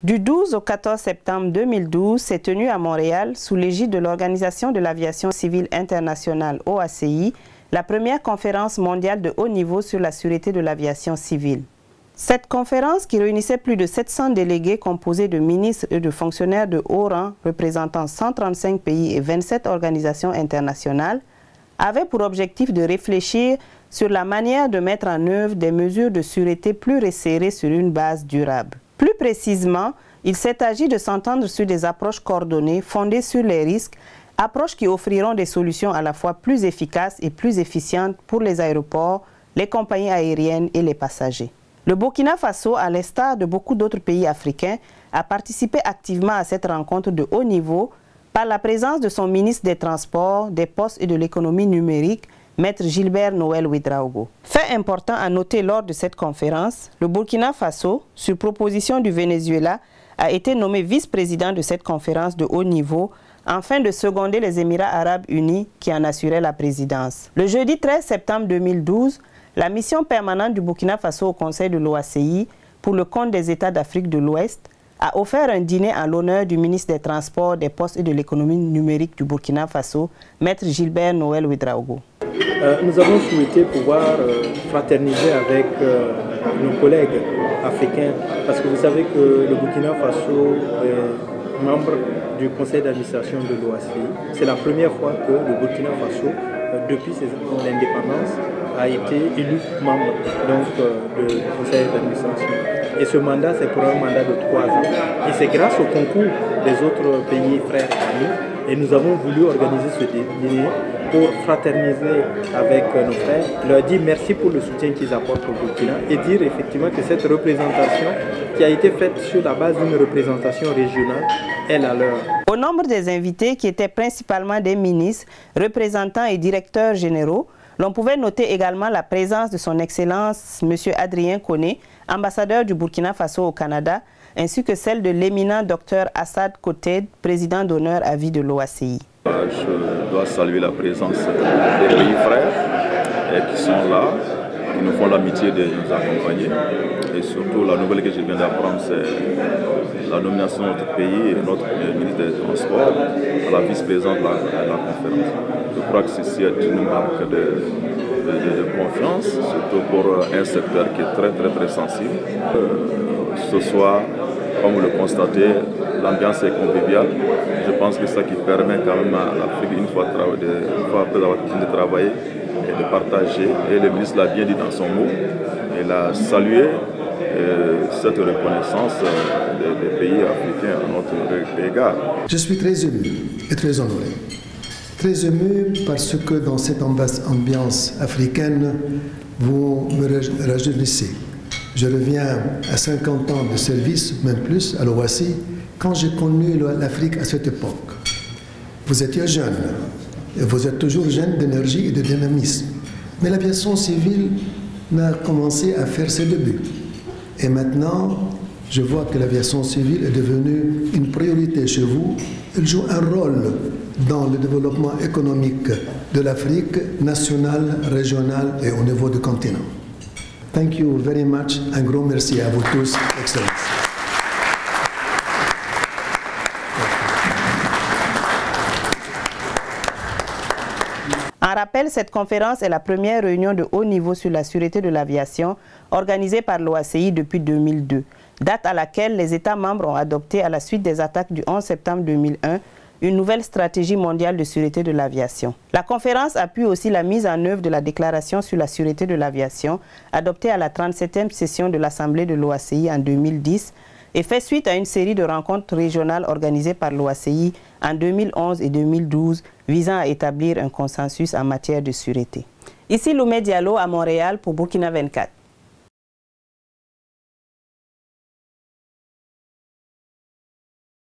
Du 12 au 14 septembre 2012 s'est tenue à Montréal, sous l'égide de l'Organisation de l'Aviation Civile Internationale OACI, la première conférence mondiale de haut niveau sur la sûreté de l'aviation civile. Cette conférence, qui réunissait plus de 700 délégués composés de ministres et de fonctionnaires de haut rang représentant 135 pays et 27 organisations internationales, avait pour objectif de réfléchir sur la manière de mettre en œuvre des mesures de sûreté plus resserrées sur une base durable. Plus précisément, il s'est agi de s'entendre sur des approches coordonnées fondées sur les risques, approches qui offriront des solutions à la fois plus efficaces et plus efficientes pour les aéroports, les compagnies aériennes et les passagers. Le Burkina Faso, à l'instar de beaucoup d'autres pays africains, a participé activement à cette rencontre de haut niveau par la présence de son ministre des Transports, des Postes et de l'économie numérique, Maître Gilbert Noël Ouédraogo. Fait important à noter lors de cette conférence, le Burkina Faso, sur proposition du Venezuela, a été nommé vice-président de cette conférence de haut niveau, afin de seconder les Émirats arabes unis qui en assuraient la présidence. Le jeudi 13 septembre 2012, la mission permanente du Burkina Faso au Conseil de l'OACI, pour le compte des États d'Afrique de l'Ouest, a offert un dîner en l'honneur du ministre des Transports, des Postes et de l'économie numérique du Burkina Faso, Maître Gilbert Noël Ouédraogo. Nous avons souhaité pouvoir fraterniser avec nos collègues africains, parce que vous savez que le Burkina Faso est membre du conseil d'administration de l'OACI. C'est la première fois que le Burkina Faso, depuis son indépendance, a été élu membre du conseil d'administration. Et ce mandat, c'est pour un mandat de 3 ans. Et c'est grâce au concours des autres pays frères et amis. Et nous avons voulu organiser ce dîner pour fraterniser avec nos frères, leur dire merci pour le soutien qu'ils apportent au Burkina et dire effectivement que cette représentation qui a été faite sur la base d'une représentation régionale est la leur. Au nombre des invités, qui étaient principalement des ministres, représentants et directeurs généraux, l'on pouvait noter également la présence de son Excellence M. Adrien Koné, ambassadeur du Burkina Faso au Canada, ainsi que celle de l'éminent Dr Assad Koted, président d'honneur à vie de l'OACI. Je dois saluer la présence des pays frères qui sont là, qui nous font l'amitié de nous accompagner. Et surtout, la nouvelle que je viens d'apprendre, c'est la nomination de notre pays et notre ministre des Transports à la vice-présidente de la conférence. Je crois que ceci est une marque de confiance, surtout pour un secteur qui est très sensible. Ce soir, comme vous le constatez, l'ambiance est conviviale. Je pense que c'est ça qui permet quand même à l'Afrique, une fois après avoir fini de travailler, et de partager. Et le ministre l'a bien dit dans son mot. Il a salué cette reconnaissance des pays africains à notre égard. Je suis très ému et très honoré. Très ému parce que dans cette ambiance africaine, vous me rajeunissez. Je reviens à 50 ans de service, même plus, à l'OACI, quand j'ai connu l'Afrique à cette époque. Vous étiez jeune, et vous êtes toujours jeune d'énergie et de dynamisme. Mais l'aviation civile n'a commencé à faire ses débuts. Et maintenant, je vois que l'aviation civile est devenue une priorité chez vous. Elle joue un rôle dans le développement économique de l'Afrique, nationale, régionale et au niveau du continent. Thank you very much. Un grand merci à vous tous, Excellence. En rappel, cette conférence est la première réunion de haut niveau sur la sûreté de l'aviation organisée par l'OACI depuis 2002, date à laquelle les États membres ont adopté, à la suite des attaques du 11 septembre 2001, une nouvelle stratégie mondiale de sûreté de l'aviation. La conférence appuie aussi la mise en œuvre de la déclaration sur la sûreté de l'aviation, adoptée à la 37e session de l'Assemblée de l'OACI en 2010, et fait suite à une série de rencontres régionales organisées par l'OACI en 2011 et 2012, visant à établir un consensus en matière de sûreté. Ici Loumé Diallo à Montréal pour Burkina 24.